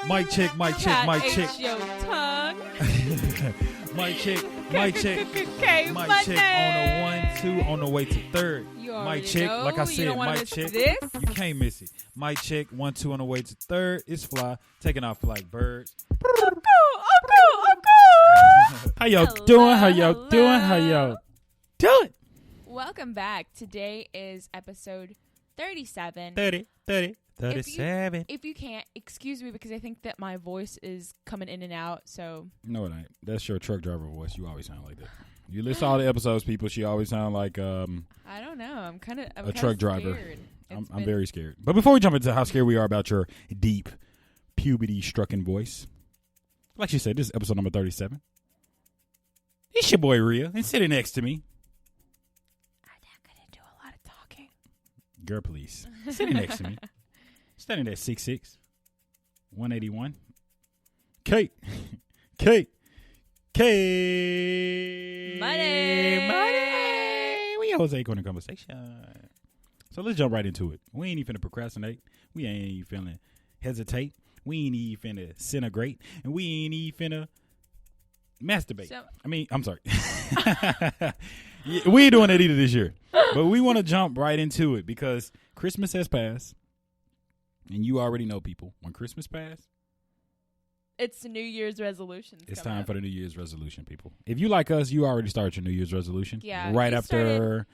Mic check, mic check, mic check. Your tongue. Mic check, mic check. Okay, Mic Monday. check on the 1, 2, on the way to third. You Mic already check, know. like I You said, don't wanna mic miss check. this. You can't miss it. Mic check, 1, 2 on the way to third. It's fly, taking off like birds. Oh, cool. How y'all Hello, doing? How y'all doing? How hello. y'all doing? Welcome back. Today is episode 37. 30, 37. If you can't, excuse me because I think that my voice is coming in and out. So No, it ain't. That's your truck driver voice. You always sound like that. You listen to all the episodes, people. She always sound like I don't know. I'm kind of a truck driver. Scared. I'm very scared. But before we jump into how scared we are about your deep, puberty-strucken voice, like she said, this is episode number 37. It's your boy Ria, and sitting next to me, I'm not gonna do a lot of talking. girl, please, sitting next to me, standing at 6'6", 181, Kate. Money. We always ain't going to conversation. So let's jump right into it. We ain't even finna procrastinate. We ain't even finna hesitate. We ain't even finna disintegrate. And we ain't even finna masturbate. I'm sorry. Yeah, we ain't doing that either this year. But we want to jump right into it because Christmas has passed. And you already know, people, when Christmas passed, It's the New Year's resolutions. it's time for the New Year's resolution, people. If you like us, you already started your New Year's resolution. Yeah, Right you after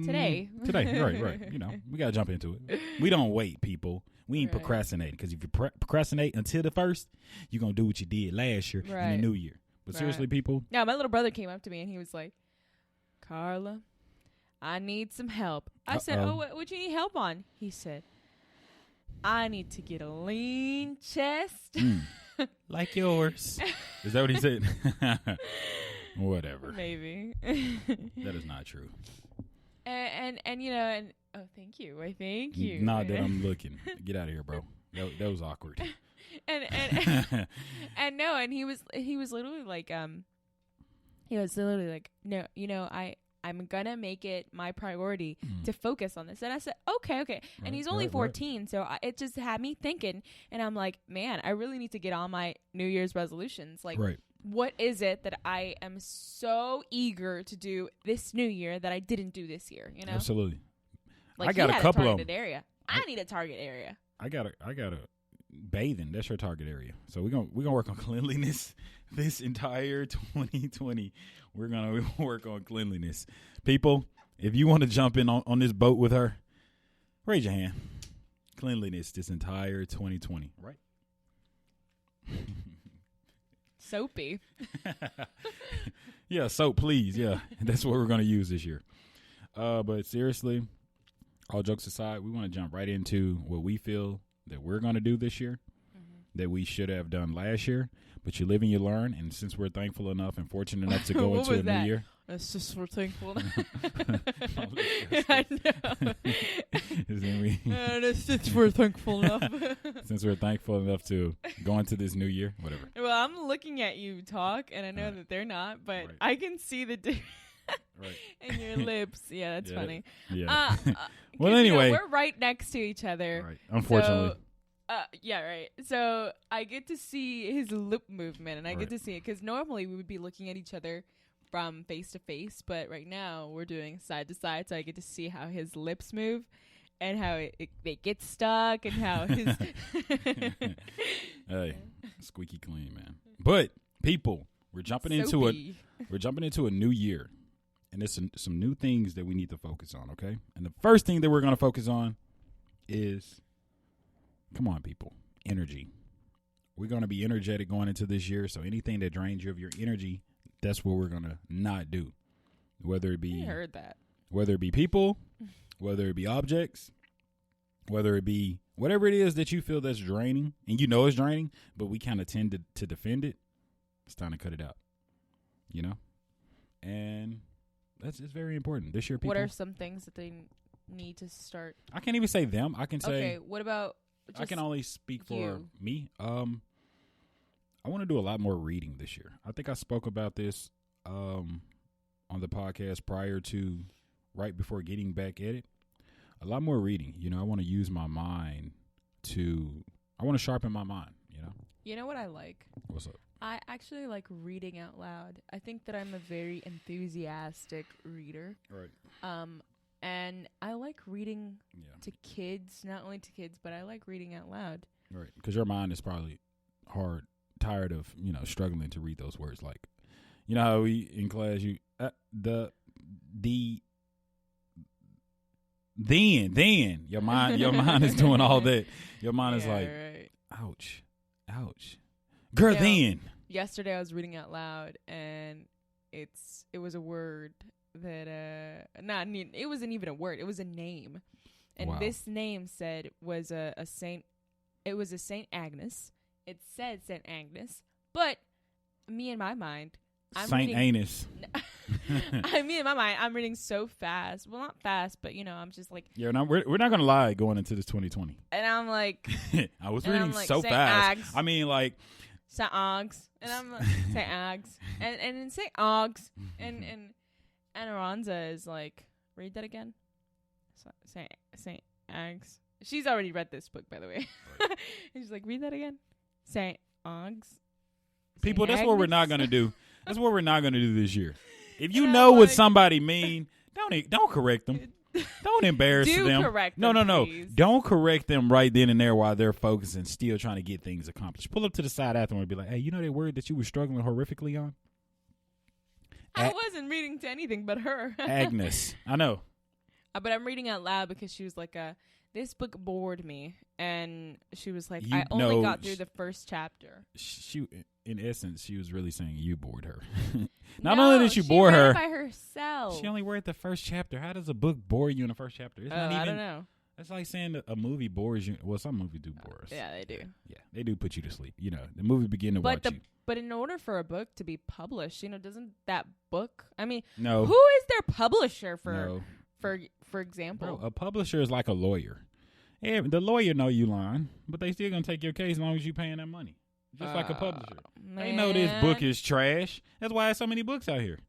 Today. Right. You know, we got to jump into it. We don't wait, people. We ain't Right. procrastinating because if you procrastinate until the first, you're going to do what you did last year in Right. the new year. But seriously, Right. people, Yeah, my little brother came up to me and he was like, Carla, I need some help. I said, Uh-oh. what you need help on? He said, I need to get a lean chest. like yours. Is that what he said? Whatever. Maybe. That is not true. and you know, and oh, thank you. Why, thank you. Not that I'm looking. Get out of here, bro. That was awkward. and and no, and he was literally like no, you know, I'm gonna make it my priority to focus on this. And I said, okay. And he's only 14, so it just had me thinking. And I'm like, man, I really need to get on my New Year's resolutions. Like, what is it that I am so eager to do this new year that I didn't do this year? You know, Absolutely. like I got he a had couple of targeted area. I need a target area. I got a bathing. That's your target area. So we're gonna work on cleanliness this entire 2020. We're gonna work on cleanliness. People, if you want to jump in on this boat with her, raise your hand. Cleanliness this entire 2020, right? Soapy. Yeah, soap, please. Yeah, that's what we're gonna use this year. But seriously, all jokes aside, we want to jump right into what we feel that we're gonna do this year that we should have done last year. But you live and you learn, and since we're thankful enough and fortunate enough to go into a new year, It's just we're thankful. I know. It's It's we're thankful enough. since we're thankful enough to go into this new year, whatever. Well, I'm looking at you talk, and I know that they're not, but Right. I can see the difference Right. in your lips. Yeah, that's Yeah, funny. Yeah. 'Cause, Well, anyway. you know, we're right next to each other. Right. Unfortunately. Yeah, right. So I get to see his lip movement, and I Right. get to see it because normally we would be looking at each other from face to face, but right now we're doing side to side, so I get to see how his lips move and how they get stuck and how his Hey, squeaky clean, man. But people, we're jumping into it. Soapy. We're jumping into a new year, and there's some new things that we need to focus on. Okay, and the first thing that we're going to focus on is, come on, people, energy. We're going to be energetic going into this year, so anything that drains you of your energy, that's what we're going to not do. Whether it be I heard that. Whether it be people, whether it be objects, whether it be whatever it is that you feel that's draining, and you know it's draining, but we kind of tend to defend it, it's time to cut it out. You know? And it's very important. This year, people. What are some things that they need to start? I can't even say them. I can say. Okay, what about I can only speak for you? me. I want to do a lot more reading this year. I think I spoke about this on the podcast right before getting back at it. A lot more reading. You know, I want to use my mind I want to sharpen my mind, you know? You know what I like? What's up? I actually like reading out loud. I think that I'm a very enthusiastic reader. Right. And I like reading Yeah. to kids, not only to kids, but I like reading out loud. Right. Because your mind is probably tired of, struggling to read those words. Like, you know how we in class, then your mind is doing all that. Your mind is like, right. ouch. Girl, then. Yesterday I was reading out loud, and it was a word that it wasn't even a word. It was a name, and this name was a saint. It was a Saint Agnes. It said Saint Agnes, but me in my mind, Saint Anus. Me in my mind, I'm reading so fast. Well, not fast, but I'm just like. Yeah, no, we're not gonna lie going into this 2020. And I'm like, I was reading like, so Saint fast. Agnes. I mean, like Saint Agnes, and I'm like Saint Agnes, and in Saint Agnes, and Aranza is like, read that again. Saint Agnes. She's already read this book, by the way. Right. And she's like, read that again. Saint Agnes. People, that's Agnes? what we're not gonna do. That's what we're not gonna do this year. If you and know what like, somebody mean, don't correct them. Don't embarrass them. Correct them. No. Please. Don't correct them right then and there while they're focusing, still trying to get things accomplished. Pull up to the side afterward and be like, hey, you know that word that you were struggling horrifically on? I wasn't reading to anything but her. Agnes. I know. But I'm reading out loud because she was like, this book bored me. And she was like, I only got through the first chapter. She, in essence, she was really saying you bored her. Not only did you bore her. By herself. She only read the first chapter. How does a book bore you in the first chapter? It's not even, I don't know. It's like saying that a movie bores you. Well, some movies do bore us. Yeah, they do. Yeah, they do put you to sleep. The movie begin to watch you. But in order for a book to be published, doesn't that book? I mean, no. Who is their publisher for example? Bro, a publisher is like a lawyer. Yeah, the lawyer know you lying, but they still gonna take your case as long as you paying that money. Just like a publisher. Man. They know this book is trash. That's why there's so many books out here.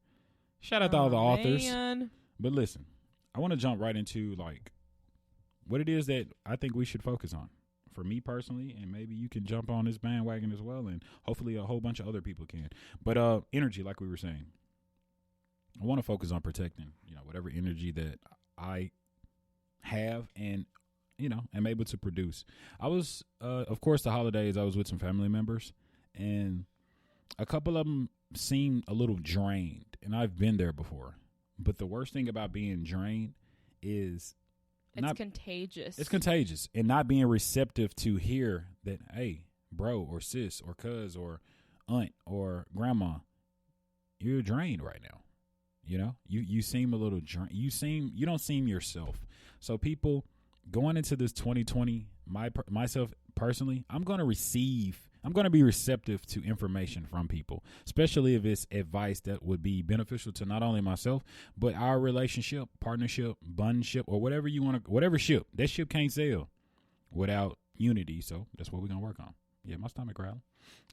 Shout out to all the authors. Man. But listen, I want to jump right into like what it is that I think we should focus on. For me personally, and maybe you can jump on this bandwagon as well, and hopefully a whole bunch of other people can. But energy, like we were saying, I want to focus on protecting, whatever energy that I have and am able to produce. I was, of course, the holidays, I was with some family members, and a couple of them seemed a little drained, and I've been there before. But the worst thing about being drained is it's contagious. It's contagious, and not being receptive to hear that, hey, bro or sis or cuz or aunt or grandma, you're drained right now. You seem a little drained. You don't seem yourself. So people going into this 2020, myself personally, I'm going to be receptive to information from people, especially if it's advice that would be beneficial to not only myself, but our relationship, partnership, bondship, or whatever you want to, whatever ship. That ship can't sail without unity. So that's what we're going to work on. Yeah, my stomach growling.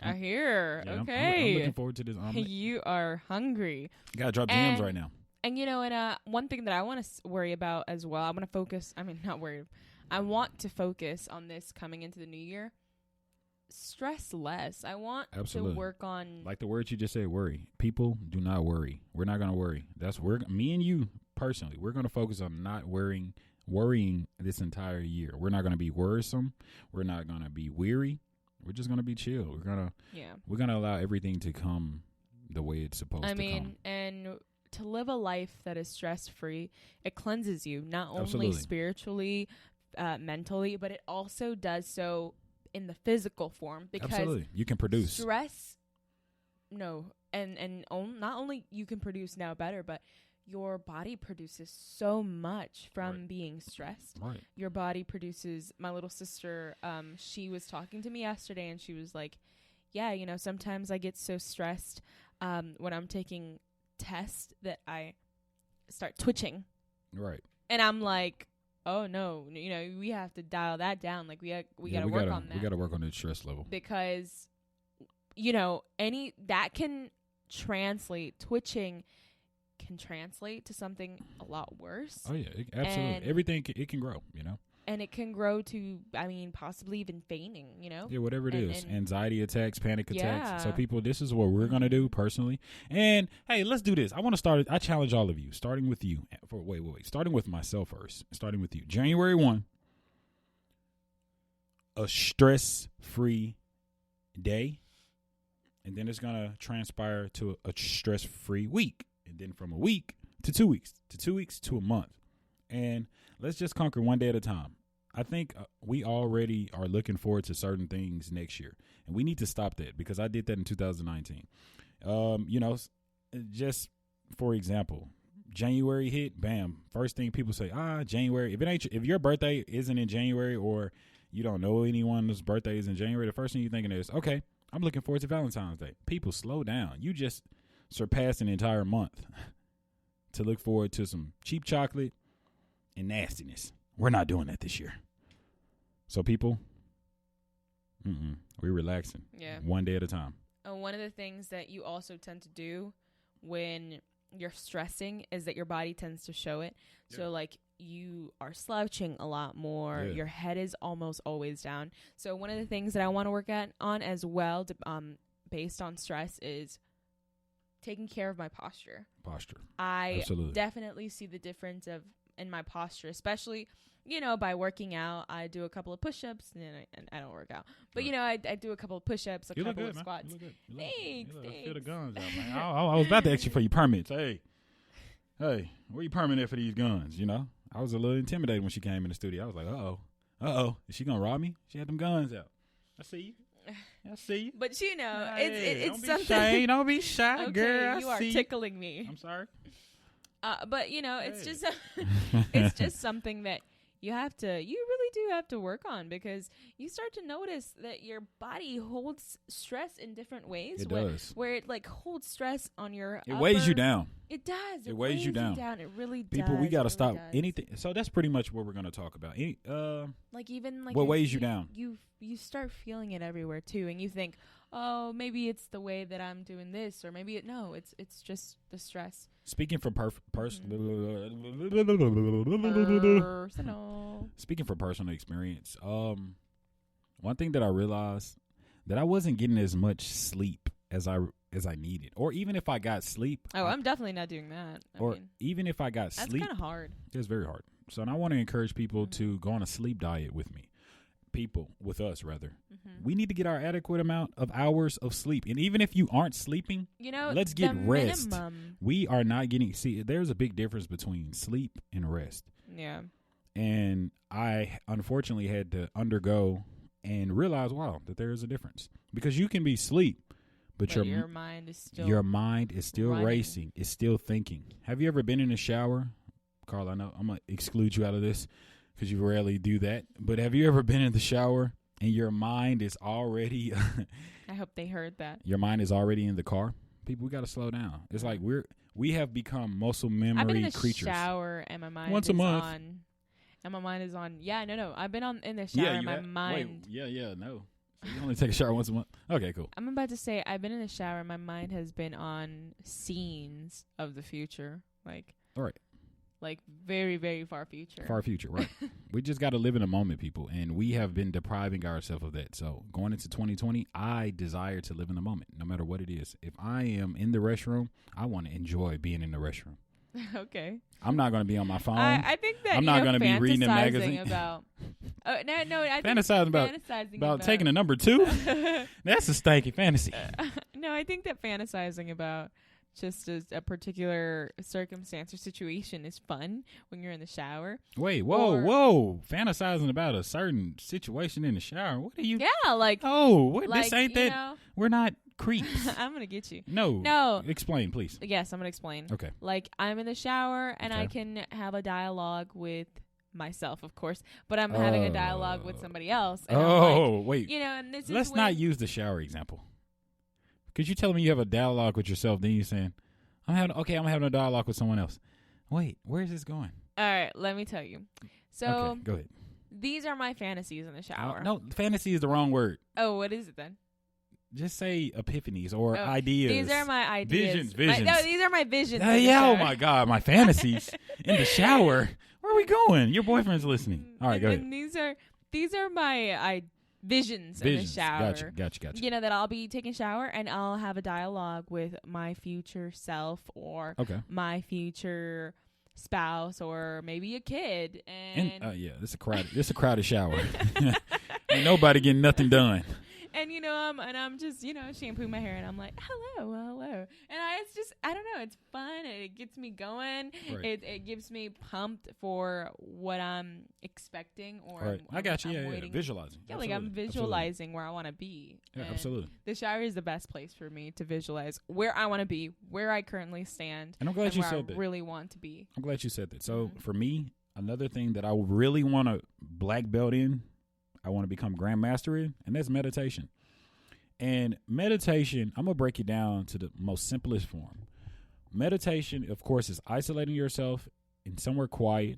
I hear. Yeah, okay. I'm looking forward to this omelet. You are hungry. Got to drop gems right now. And, one thing that I want to worry about as well, I want to focus, not worry, I want to focus on this coming into the new year. Stress less. I want to work on. Like the word you just said, worry. People do not worry. We're not going to worry. Me and you personally, we're going to focus on not worrying this entire year. We're not going to be worrisome. We're not going to be weary. We're just going to be chill. We're going to allow everything to come the way it's supposed to come. And to live a life that is stress-free, it cleanses you, not only spiritually, mentally, but it also does so in the physical form. Because you can produce. Stress, not only you can produce now better, but your body produces so much from being stressed. Right. Your body produces, my little sister, she was talking to me yesterday, and she was like, yeah, sometimes I get so stressed when I'm taking tests that I start twitching. Right. And I'm like, oh no, we have to dial that down. Like we got to work on that. We got to work on the stress level. Because that can translate, twitching can translate to something a lot worse. Oh yeah, absolutely. Everything it can grow, And it can grow to, I mean, possibly even fainting, you know? Yeah, whatever it is. Anxiety attacks, panic attacks. Yeah. So people, this is what we're going to do personally. And hey, let's do this. I want to start it. I challenge all of you, starting with you. Wait. Starting with myself first. Starting with you. January 1, a stress-free day. And then it's going to transpire to a stress-free week. And then from a week to 2 weeks, to 2 weeks to a month. And let's just conquer one day at a time. I think we already are looking forward to certain things next year. And we need to stop that because I did that in 2019. You know, just for example, January hit, bam. First thing people say, January. If your birthday isn't in January or you don't know anyone whose birthday is in January, the first thing you're thinking is, okay, I'm looking forward to Valentine's Day. People, slow down. You just surpassed an entire month to look forward to some cheap chocolate and nastiness. We're not doing that this year. So people, we're relaxing. Yeah. One day at a time. One of the things that you also tend to do when you're stressing is that your body tends to show it. Yeah. So like you are slouching a lot more. Yeah. Your head is almost always down. So one of the things that I want to work on as well, based on stress, is taking care of my posture. I Absolutely. Definitely see the difference in my posture, especially, you know, by working out. I do a couple of push-ups, and I don't work out. But, you know, I do a couple of push-ups, couple of squats. You look good. Thanks. Feel the guns out, man. I was about to ask you for your permits. Hey, where you permit at for these guns, you know? I was a little intimidated when she came in the studio. I was like, uh-oh. Is she going to rob me? She had them guns out. I see you. But, you know, it's something. Don't be shy, okay, girl. You are tickling me. I'm sorry. But, you know, it's just it's just something that you really do have to work on, because you start to notice that your body holds stress in different ways. It does. Where it like holds stress on your It weighs you down. It does. It weighs you down. It really does. People, we got to stop anything. So that's pretty much what we're going to talk about. What weighs you down? You start feeling it everywhere too, and you think, oh, maybe it's the way that I'm doing this, or maybe it's just the stress. Speaking from Speaking from personal experience, one thing that I realized that I wasn't getting as much sleep as I needed, or even if I got sleep. Oh, I'm definitely not doing that. Even if I got sleep, that's kind of hard. It's very hard. So, and I want to encourage people to go on a sleep diet with me. With us, rather. We need to get our adequate amount of hours of sleep. And even if you aren't sleeping, you know, let's get rest. We are not getting, there's a big difference between sleep and rest. Yeah. And I unfortunately had to undergo and realize, wow, that there is a difference. Because you can be asleep, but your mind is still racing, it's still thinking. Have you ever been in the shower? Carl, I know I'm going to exclude you out of this, because you rarely do that. But have you ever been in the shower and your mind is already... I hope they heard that. Your mind is already in the car? People, we got to slow down. It's like we have become muscle memory creatures. I've been in the shower and my mind once a month. On. And my mind is on... Yeah, no. I've been in the shower and my mind... Wait, no. So you only take a shower once a month? Okay, cool. I'm about to say I've been in the shower and my mind has been on scenes of the future. All right. Like very, very far future. Far future, right. We just got to live in a moment, people. And we have been depriving ourselves of that. So going into 2020, I desire to live in the moment, no matter what it is. If I am in the restroom, I want to enjoy being in the restroom. Okay. I'm not going to be on my phone. I think that I'm not going to be reading a magazine. About, I fantasizing about taking a number 2? That's a stanky fantasy. No, I think that fantasizing about just as a particular circumstance or situation is fun when you're in the shower. Wait, whoa. Fantasizing about a certain situation in the shower. What are you? Yeah, like... Oh, this ain't that... Know, we're not creeps. I'm going to get you. No. Explain, please. Yes, I'm going to explain. Okay. Like, I'm in the shower, and I can have a dialogue with myself, of course, but I'm having a dialogue with somebody else. And wait. You know, and this Let's not use the shower example. Because you telling me you have a dialogue with yourself, then you're saying, I'm having a dialogue with someone else. Wait, where is this going? All right, let me tell you. So, okay, go ahead. These are my fantasies in the shower. No, fantasy is the wrong word. Oh, what is it then? just say epiphanies or ideas. These are my ideas. Visions. No, these are my visions. Oh my God, my fantasies in the shower. Where are we going? Your boyfriend's listening. All right, go ahead. And these are my visions in the shower. Gotcha. You know, that I'll be taking a shower and I'll have a dialogue with my future self or my future spouse or maybe a kid. And this a crowded shower. Ain't nobody getting nothing done. And I'm just shampooing my hair and I'm like, hello, and I don't know, it's fun and it gets me going. Right. It gives me pumped for what I'm expecting or right. I got you. Yeah, visualizing. Yeah, like I'm visualizing where I want to be. Yeah, absolutely. The shower is the best place for me to visualize where I want to be, where I currently stand, and I'm glad you said that. Really want to be. I'm glad you said that. So for me, another thing that I really want to black belt in, I want to become grandmaster in, and that's meditation. And meditation, I'm going to break it down to the most simplest form. Meditation, of course, is isolating yourself in somewhere quiet.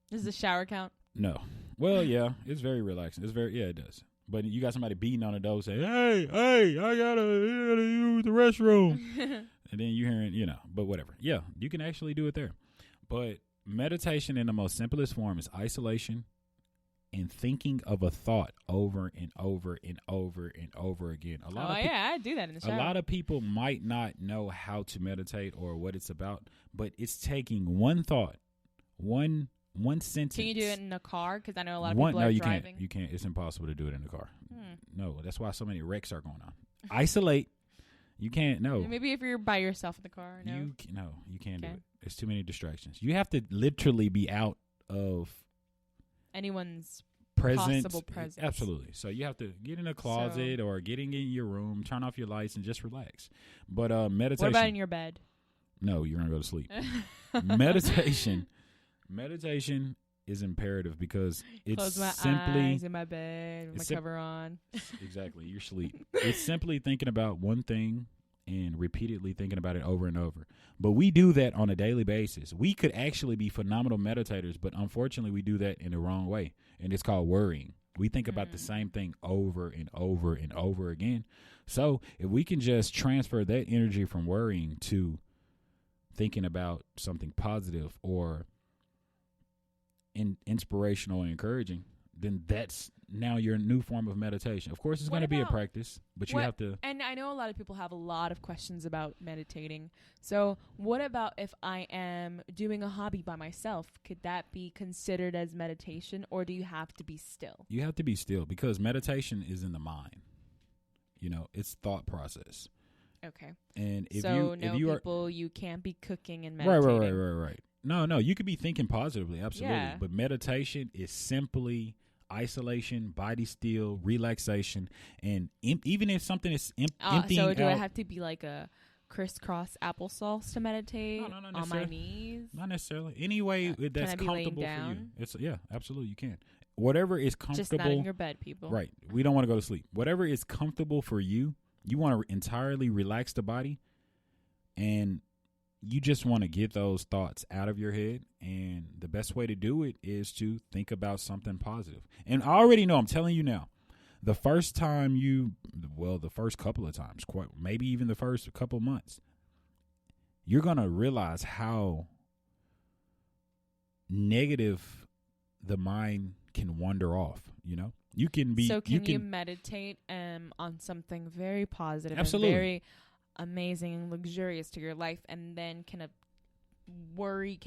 Does the shower count? No. Well, yeah, it's very relaxing. It does. But you got somebody beating on the door saying, hey, I gotta use the restroom. And then you hearing, but whatever. Yeah, you can actually do it there. But meditation in the most simplest form is isolation and thinking of a thought over and over and over and over again. I do that in the shower. A lot of people might not know how to meditate or what it's about, but it's taking one thought, one sentence. Can you do it in a car? Because I know a lot of people are driving. You can't. It's impossible to do it in the car. No, that's why so many wrecks are going on. Isolate. You can't. No. Maybe if you're by yourself in the car. No. You can't do it. There's too many distractions. You have to literally be out of anyone's possible presence. Absolutely. So you have to get in a closet or getting in your room, turn off your lights, and just relax. But meditation. What about in your bed? No, you're gonna go to sleep. Meditation is imperative because it's close my simply eyes in my bed with my cover on. Exactly, you're asleep. It's simply thinking about one thing and repeatedly thinking about it over and over. But we do that on a daily basis. We could actually be phenomenal meditators, but unfortunately we do that in the wrong way, and it's called worrying. We think about the same thing over and over and over again. So if we can just transfer that energy from worrying to thinking about something positive or inspirational and encouraging, then that's now your new form of meditation. Of course, it's going to be a practice, but you have to. And I know a lot of people have a lot of questions about meditating. So what about if I am doing a hobby by myself? Could that be considered as meditation, or do you have to be still? You have to be still because meditation is in the mind. It's thought process. Okay. And if you can't be cooking and meditating. Right. No, you could be thinking positively, absolutely. Yeah. But meditation is simply isolation, body still, relaxation, and even if something is emptying so do I have to be like a crisscross applesauce to meditate on my knees? Not necessarily. Any way that's comfortable for you. Absolutely, you can. Whatever is comfortable. Just not in your bed, people. Right. We don't want to go to sleep. Whatever is comfortable for you, you want to entirely relax the body, and you just want to get those thoughts out of your head. And the best way to do it is to think about something positive. And I already know, I'm telling you now, the first couple of times, maybe even the first couple months, you're going to realize how negative the mind can wander off, You can be. So can you meditate on something very positive absolutely. And very amazing and luxurious to your life, and then can worry,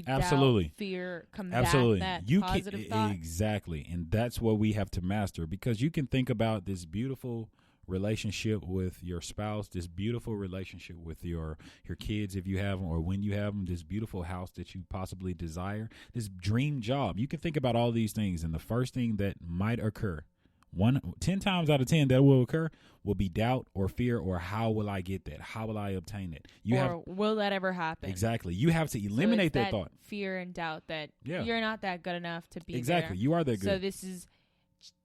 absolutely. doubt, fear, combat absolutely. that You positive thought? Exactly. And that's what we have to master, because you can think about this beautiful relationship with your spouse, this beautiful relationship with your kids if you have them, or when you have them, this beautiful house that you possibly desire, this dream job. You can think about all these things, and the first thing that might occur, 10 times out of 10 that will occur, will be doubt or fear, or how will I get that? How will I obtain it? Will that ever happen? Exactly. You have to eliminate that thought. Fear and doubt that you're not that good enough to be exactly. there. You are that good. So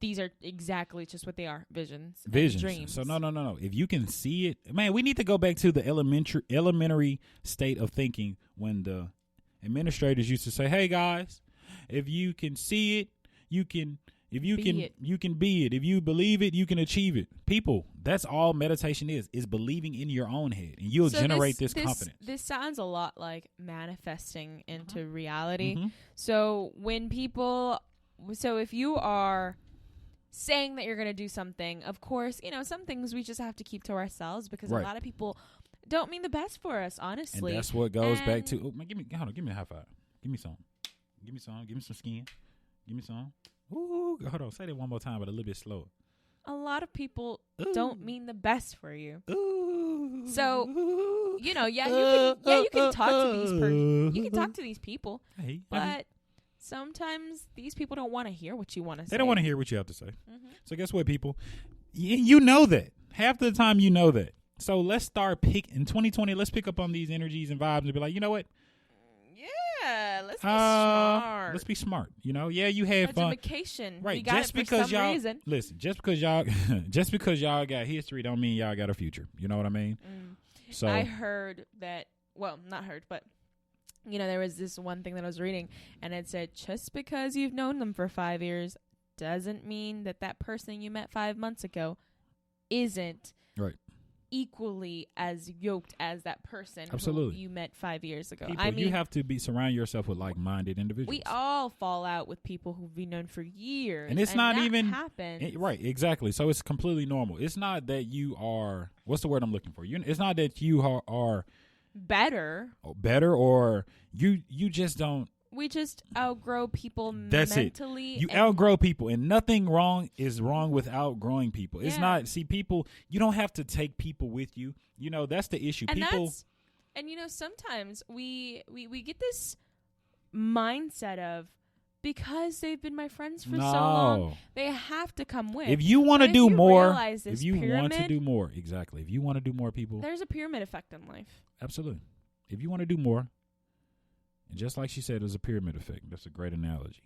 these are exactly just what they are, visions, dreams. So no. If you can see it, man, we need to go back to the elementary state of thinking when the administrators used to say, hey guys, if you can see it, you can If you Be can, it. you can be it. If you believe it, you can achieve it. People, that's all meditation is believing in your own head, and you'll generate this confidence. This sounds a lot like manifesting into reality. Mm-hmm. So if you are saying that you're going to do something, of course, some things we just have to keep to ourselves because Right. a lot of people don't mean the best for us, honestly. And that's what goes back to. Oh, man, give me a high five. Give me some. Give me some. Give me some skin. Give me some. Ooh, hold on. Say that one more time, but a little bit slower. A lot of people Ooh. don't mean the best for you. Ooh. So, Ooh. you can talk to you can talk to these people, Hey, but sometimes these people don't want to hear what you want to say. they don't want to hear what you have to say. Mm-hmm. So guess what, people? You know that. Half the time you know that. So let's start in 2020. Let's pick up on these energies and vibes and be like, you know what? Yeah, let's be smart. Let's be smart. You had fun. Education. Right. We got Just it for because some y'all reason. listen, just because y'all got history don't mean y'all got a future. You know what I mean? So I heard that. Well, not heard, but there was this one thing that I was reading, and it said just because you've known them for 5 years doesn't mean that person you met 5 months ago isn't right. equally as yoked as that person Absolutely. who you met 5 years ago. People, you have to surround yourself with like-minded individuals. We all fall out with people who've been known for years, and it's not that even happens. Right, exactly. So it's completely normal. It's not that you are. What's the word I'm looking for? It's not that you are better, or you just don't. We just outgrow people That's mentally. You outgrow people, and nothing is wrong with outgrowing people. It's Yeah. not. See, people, you don't have to take people with you. That's the issue. And People, sometimes we get this mindset of because they've been my friends for so long, they have to come with. If you want to But do if you more, realize this if you want to pyramid- do more, exactly. If you want to do more, people, There's a pyramid effect in life. absolutely. If you want to do more, and just like she said, there's a pyramid effect. That's a great analogy.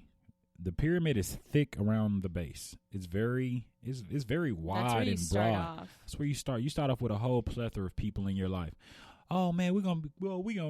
The pyramid is thick around the base. It's very wide That's where you and start broad. off. That's where you start. You start off with a whole plethora of people in your life. Oh man, we're gonna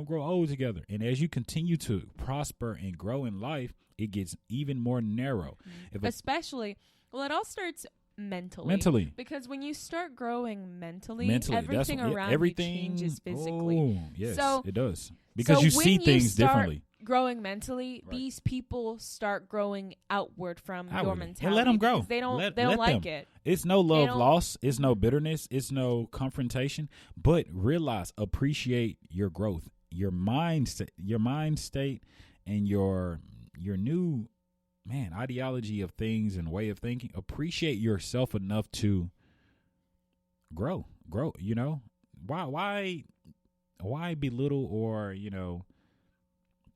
grow old together. And as you continue to prosper and grow in life, it gets even more narrow. Mm-hmm. It all starts mentally. Mentally. Because when you start growing mentally that's everything around you changes physically. Oh, yes, So- it does. Because so you see when you things start differently. Growing mentally, Right. these people start growing outward from your Outwardly. mentality. And let 'em grow. because They don't. Let they don't like them. it. It's no love don't- loss. It's no bitterness. It's no confrontation. But realize, appreciate your growth, your mind state, and your new ideology of things and way of thinking. Appreciate yourself enough to grow. Why belittle or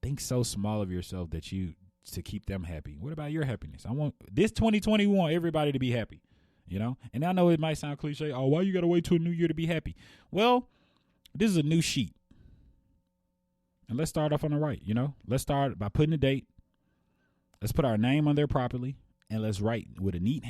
think so small of yourself that to keep them happy? What about your happiness? I want this 2020. We want everybody to be happy, And I know it might sound cliche. Oh, why you gotta wait till a new year to be happy? Well, this is a new sheet, and let's start off on the right. Let's start by putting a date. Let's put our name on there properly, and let's write with a neat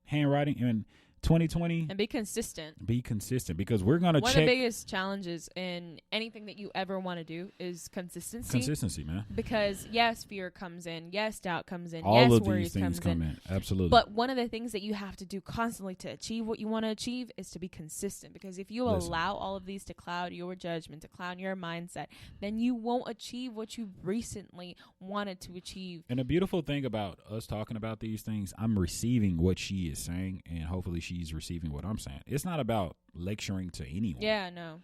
handwriting. And 2020, And be consistent. be consistent, because we're gonna One check of the biggest challenges in anything that you ever want to do is consistency. man. Because yes, fear comes in. Yes, doubt comes in. All yes, of worries these things come in. Absolutely. But one of the things that you have to do constantly to achieve what you want to achieve is to be consistent. Because if you Listen. allow all of these to cloud your judgment, to cloud your mindset, then you won't achieve what you recently wanted to achieve. And the beautiful thing about us talking about these things, I'm receiving what she is saying, and hopefully she's receiving what I'm saying. It's not about lecturing to anyone. Yeah, no.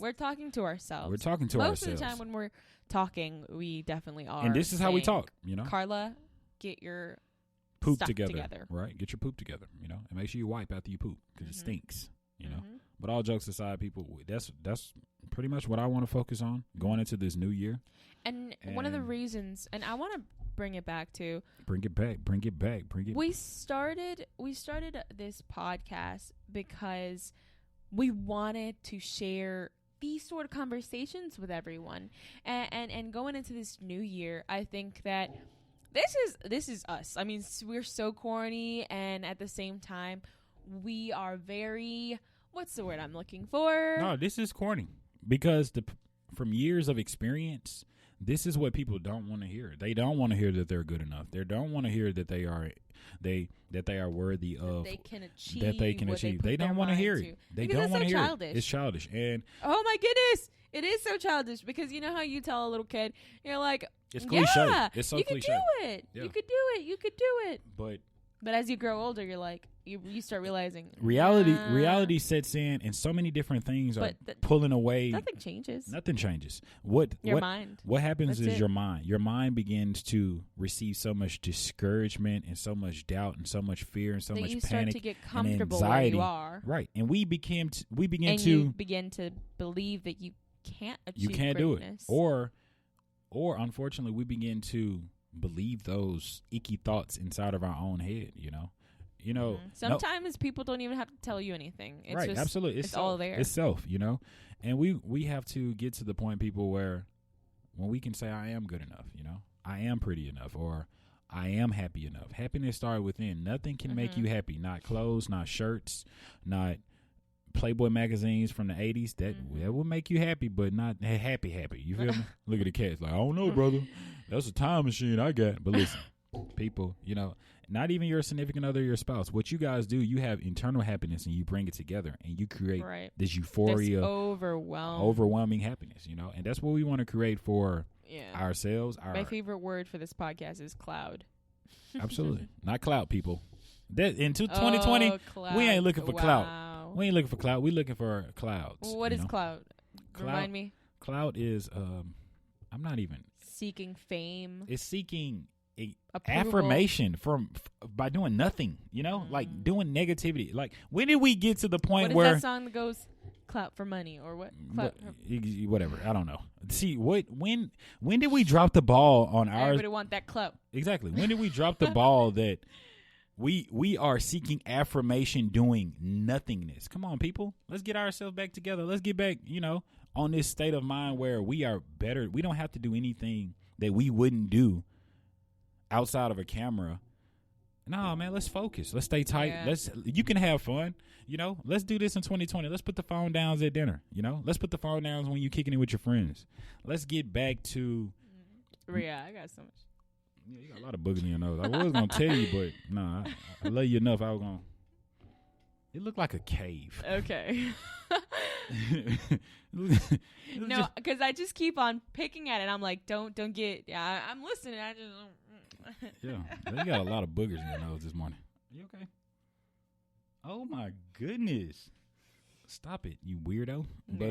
We're talking to ourselves. We're talking to Most ourselves. of the time when we're talking, we definitely are. And this is how we saying, talk, Carla, get your poop stuff together. Right? Get your poop together, and make sure you wipe after you poop, because it stinks, But all jokes aside, people, that's pretty much what I want to focus on going into this new year. And one of the reasons, and I want to bring it back to, bring it back. we started this podcast because we wanted to share these sort of conversations with everyone, and going into this new year, I think that this is us. I mean, we're so corny, and at the same time, we are very, what's the word I'm looking for? No, this is corny, because from years of experience, this is what people don't want to hear. They don't want to hear that they're good enough. They don't want to hear that they are worthy of they can achieve. that they can achieve. They don't want to hear it. They don't want to hear it. It's childish. And oh my goodness, it is so childish because you know how you tell a little kid, you're like, it's cliche. Yeah, it's so you cliche. could do it. Yeah. You could do it. You could do it. But as you grow older, you're like, you start realizing reality sets in, and so many different things are pulling away. Nothing changes. Nothing changes. Your mind. What happens is your mind. Your mind begins to receive so much discouragement and so much doubt and so much fear and so much panic start to get comfortable and anxiety. Where you are. Right, and you begin to believe that you can't achieve greatness. do it, or unfortunately, we begin to believe those icky thoughts inside of our own head. Sometimes people don't even have to tell you anything. It's right, just, absolutely. It's all there. It's self, and we have to get to the point, people, where when we can say, I am good enough, I am pretty enough, or I am happy enough. Happiness starts within. Nothing can make you happy. Not clothes, not shirts, not Playboy magazines from the 80s. That will make you happy, but not happy. You feel me? Look at the cats like, I don't know, brother. That's a time machine I got. But listen, people, not even your significant other, your spouse. What you guys do, you have internal happiness and you bring it together and you create this euphoria, this overwhelming happiness, and that's what we want to create for ourselves. My favorite word for this podcast is cloud. Absolutely. Not clout, people. That into 2020, we ain't looking for clout. We ain't looking for clout. We looking for clouds. What is clout? Remind me. Clout is I'm not even seeking fame. It's seeking affirmation by doing nothing. Like doing negativity. Like, when did we get to the point where that song that goes clout for money or what? Clout whatever. I don't know. See, when did we drop the ball on our? Everybody want that clout. Exactly. When did we drop the ball that we are seeking affirmation doing nothingness? Come on, people. Let's get ourselves back together. Let's get back, on this state of mind where we are better. We don't have to do anything that we wouldn't do outside of a camera. No, man, let's focus. Let's stay tight. Yeah. You can have fun. Let's do this in 2020. Let's put the phone downs at dinner. Let's put the phone downs when you're kicking it with your friends. Let's get back to Ria, I got so much. Yeah, you got a lot of boogers in your nose. I was going to tell you, but nah, I love you enough. I was going to. It looked like a cave. Okay. No, because I just keep on picking at it. I'm like, don't get. Yeah, I'm listening. I just. Yeah, you got a lot of boogers in your nose this morning. Are you okay? Oh my goodness! Stop it, you weirdo. But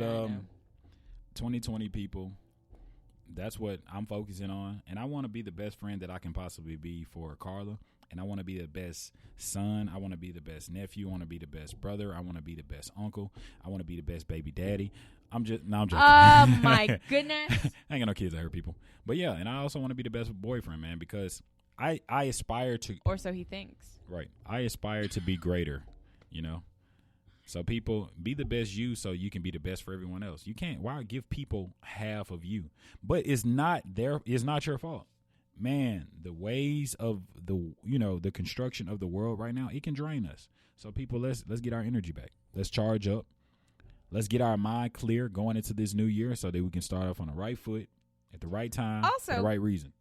2020 people. That's what I'm focusing on. And I want to be the best friend that I can possibly be for Karla. And I want to be the best son. I want to be the best nephew. I want to be the best brother. I want to be the best uncle. I want to be the best baby daddy. I'm joking. Oh, my goodness. I ain't got no kids. I heard people. But yeah, and I also want to be the best boyfriend, man, because I aspire to. Or so he thinks. Right. I aspire to be greater, So people, be the best you so you can be the best for everyone else. You can't. Why give people half of you? But it's not your fault. Man, the ways of the construction of the world right now, it can drain us. So people, let's get our energy back. Let's charge up. Let's get our mind clear going into this new year so that we can start off on the right foot at the right time for the right reason.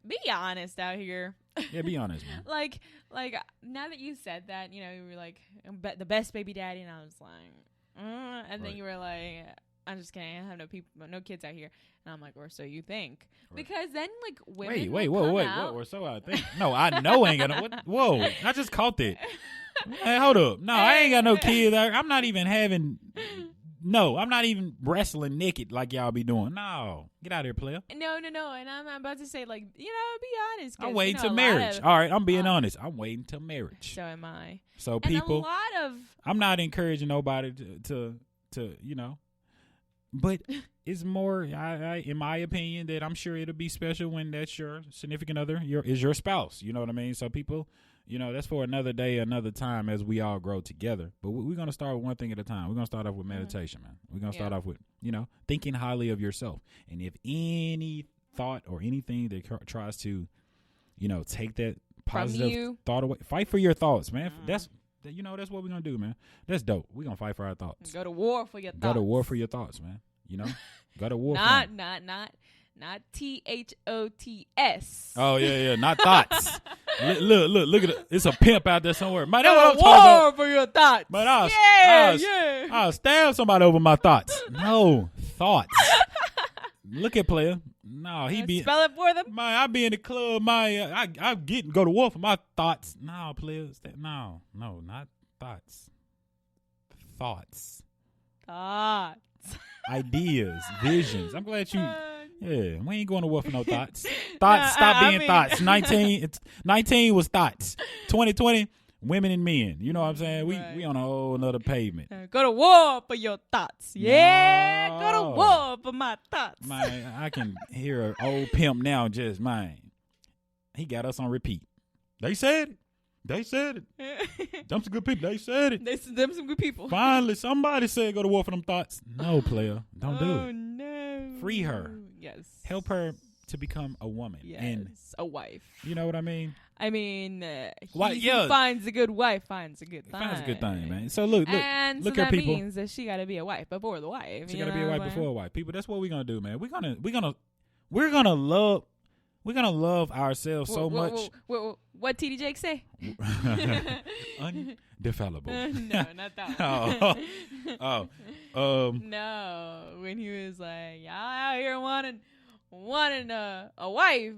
Be honest out here. Yeah, be honest, man. like now that you said that, you were like the best baby daddy, and I was like, and then you were like, I'm just kidding. I have no kids out here, and I'm like, or so you think? Right. Because then like women. Wait, or so I think. No, I know I ain't got no. Whoa, I just caught that. Hey, hold up. No, I ain't got no kids. I'm not even having. No, I'm not even wrestling naked like y'all be doing. No, get out of here, player. No. And I'm about to say, like, be honest. I'm waiting till marriage. All right, I'm being honest. I'm waiting till marriage. So am I. So people, and a lot of. I'm not encouraging nobody to but it's more, in my opinion, that I'm sure it'll be special when that's your significant other, is your spouse. You know what I mean? So people. That's for another day, another time as we all grow together. But we're going to start with one thing at a time. We're going to start off with meditation, man. We're going to start off with, thinking highly of yourself. And if any thought or anything that tries to, take that positive thought away, fight for your thoughts, man. That's what we're going to do, man. That's dope. We're going to fight for our thoughts. Go to war for your thoughts. Go to war for your thoughts, man. Go to war. Not THOTS. Oh yeah, not thoughts. Look at it. It's a pimp out there somewhere. Man, that's Go what I'm to talking about. war for your thoughts. But yeah. I'll stab somebody over my thoughts. No thoughts. Look at player. No, he be spell it for them. Man, I be in the club. I go to war for my thoughts. No, players. No, not thoughts. Thoughts. Ideas, visions. I'm glad you. Yeah, we ain't going to war for no thoughts. Thoughts. Stop being thoughts. 19 was thoughts. 2020. Women and men. You know what I'm saying? We on a whole nother pavement. Go to war for your thoughts. Yeah. No. Go to war for my thoughts. Man, I can hear an old pimp now just, man. He got us on repeat. They said it. Them some good people. They said it. Them some good people. Finally, somebody said go to war for them thoughts. No, player. Don't do it. Oh, no. Free her. Yes. Help her to become a woman. Yes. And a wife. you know what I mean? I mean, who finds a good wife finds a good thing. Finds a good thing, man. So look and look so at that people. means that she got to be a wife before the wife. She got to be a wife before a wife. People, that's what we're gonna do, man. We're gonna love ourselves so much. What TD Jake say? Undefilable. No, not that one. Oh. No, when he was like, y'all out here wanting a wife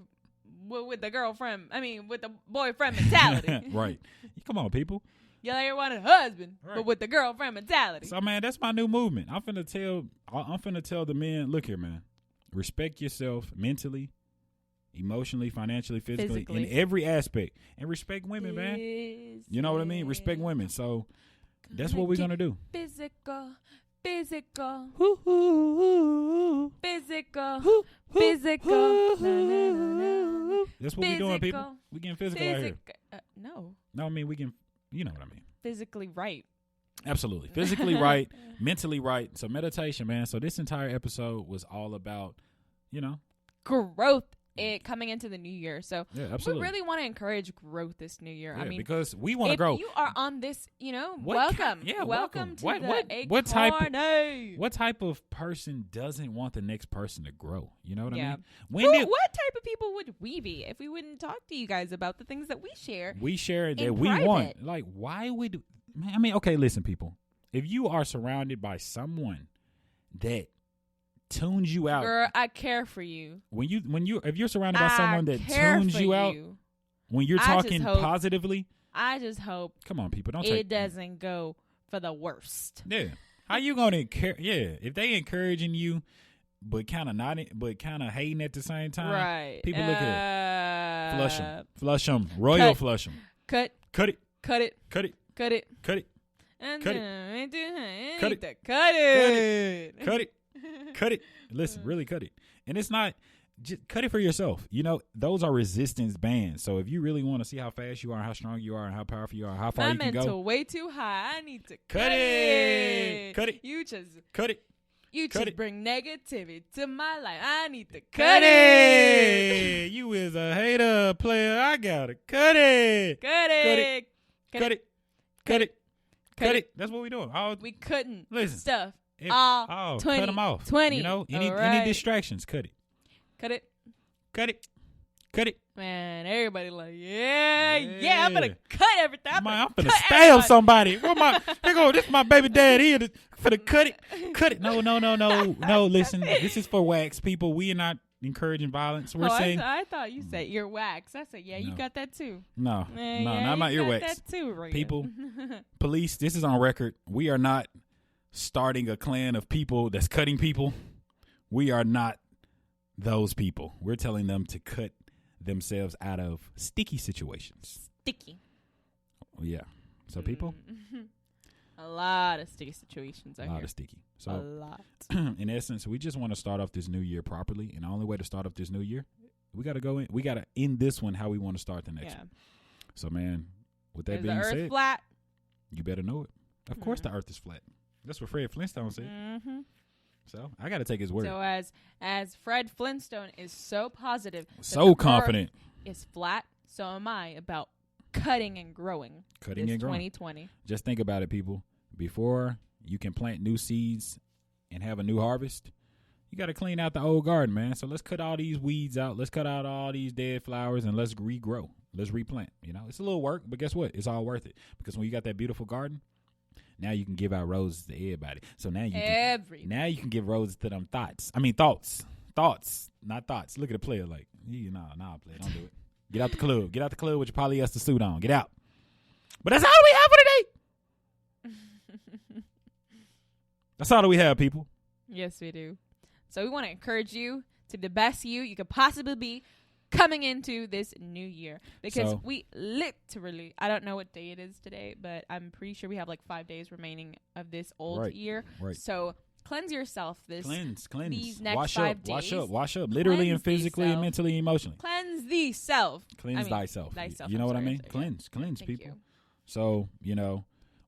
with the girlfriend. I mean, with the boyfriend mentality. Right. Come on, people. Y'all out here wanting a husband, but with the girlfriend mentality. So, man, that's my new movement. I'm finna tell the men, look here, man. Respect yourself mentally, emotionally, financially, physically, in every aspect. And respect women, man. You know what I mean? Respect women. So that's what we're going to do. Physical. That's what we're doing, people. We getting physical out here. No, I mean, we can, you know what I mean. Physically right. Absolutely. Physically right, mentally right. So meditation, man. So this entire episode was all about, growth. Coming into the new year. So yeah, absolutely. We really want to encourage growth this new year. Yeah, I mean, because we want to grow. If you are on this, welcome. Welcome to what type of person doesn't want the next person to grow? You know what I mean? What type of people would we be if we wouldn't talk to you guys about the things that we share? We share that we want. Like, why would? I mean, okay, listen, people. If you are surrounded by someone that tunes you out, girl, I care for you. If you're surrounded by someone that tunes you out when you're talking positively, I just hope. Come on, people, doesn't go for the worst. Yeah, how you gonna encourage? Yeah, if they encouraging you, but kind of hating at the same time, right? People look at flush them, royal flush them, cut it. Listen, really cut it. And it's not just cut it for yourself. Those are resistance bands. So if you really want to see how fast you are, how strong you are, and how powerful you are, how far you can go. My mental way too high. I need to cut it. Cut it. You just cut it. You cut just it. Bring negativity to my life. I need to cut it. You is a hater player. I gotta cut it. Cut it. Cut it. Cut it. Cut it. That's what we doing. We couldn't listen stuff. Cut them off. 20. Any distractions, cut it. Cut it. Cut it. Cut it. Man, everybody like, yeah, I'm gonna cut everything. I'm gonna stab somebody. This is my baby dad here. Finna cut it. Cut it. No. Listen, this is for wax, people. We are not encouraging violence. We're saying. I thought you said earwax. I said, you got that too. No, not my earwax. That too, Ria. People, police. This is on record. We are not starting a clan of people that's cutting people. We are not those people. We're telling them to cut themselves out of sticky situations. Sticky. Yeah. So people. A lot of sticky situations out here. A lot of sticky. So a lot. In essence, we just want to start off this new year properly. And the only way to start off this new year, we got to go in. We got to end this one how we want to start the next one. So, man, with that being said. Is the earth flat? You better know it. Of course the earth is flat. That's what Fred Flintstone said. Mm-hmm. So I got to take his word. So as Fred Flintstone is so positive, so confident, is flat. So am I about cutting and growing. Cutting and growing. 2020. Just think about it, people. Before you can plant new seeds and have a new harvest, You got to clean out the old garden, man. So let's cut all these weeds out. Let's cut out all these dead flowers and let's regrow. Let's replant. You know, it's a little work, but guess what? It's all worth it because when you got that beautiful garden, now you can give out roses to everybody. So now you can give roses to them thoughts. I mean thoughts, not thoughts. Look at the player like, nah, player, don't do it. Get out the club. Get out the club with your polyester suit on. Get out. But that's all we have for today. That's all that we have, people. Yes, we do. So we want to encourage you to be the best you could possibly be coming into this new year. Because we literally, I don't know what day it is today, but I'm pretty sure we have like 5 days remaining of this old year. Right. So cleanse yourself cleanse. These next 5 days. Wash up. Literally and physically and mentally and emotionally. Cleanse thyself. Thyself. You know what I mean? Cleanse people. You. So,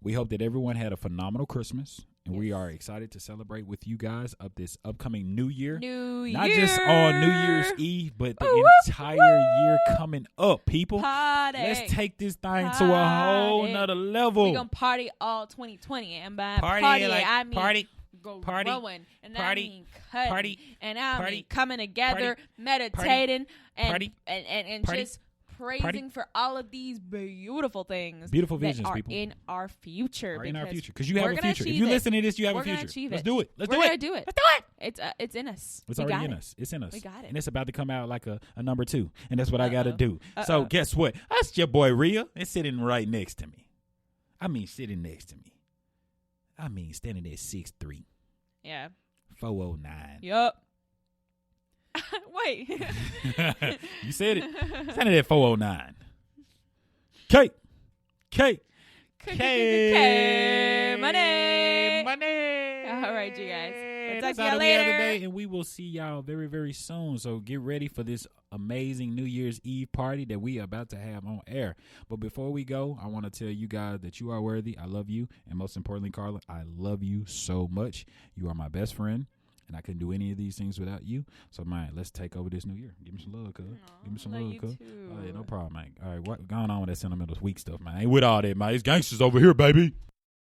we hope that everyone had a phenomenal Christmas. And we are excited to celebrate with you guys of this upcoming new year. Not just on New Year's Eve, but the entire year coming up, people. Party. Let's take this thing to a whole nother level. We're going to party all 2020. And by party I mean party. Growing. And party, I mean cutting. Party, and I mean coming together, party, meditating, party, and just praising for all of these beautiful things, beautiful visions, that are people, in our future. Because you have a future. If you listen to this, you have a future. Let's do it. Let's do it. It's in us. It's already in us. It's in us. We got it. And it's about to come out like a number 2. And that's what I got to do. So guess what? That's your boy Ria. It's sitting right next to me. I mean, sitting next to me. I mean, standing at 6'3". Yeah. 409. Yup. Wait. You said it. Standing at 409. K. Money. All right, you guys. We'll talk to y'all later. Today, and we will see y'all very, very soon. So get ready for this amazing New Year's Eve party that we are about to have on air. But before we go, I want to tell you guys that you are worthy. I love you. And most importantly, Karla, I love you so much. You are my best friend. And I couldn't do any of these things without you. So, man, let's take over this new year. Give me some love, cuz. Give me some love, cuz. Oh, yeah, no problem, man. All right, what going on with that sentimental weak stuff, man? I ain't with all that, man. It's gangsters over here, baby.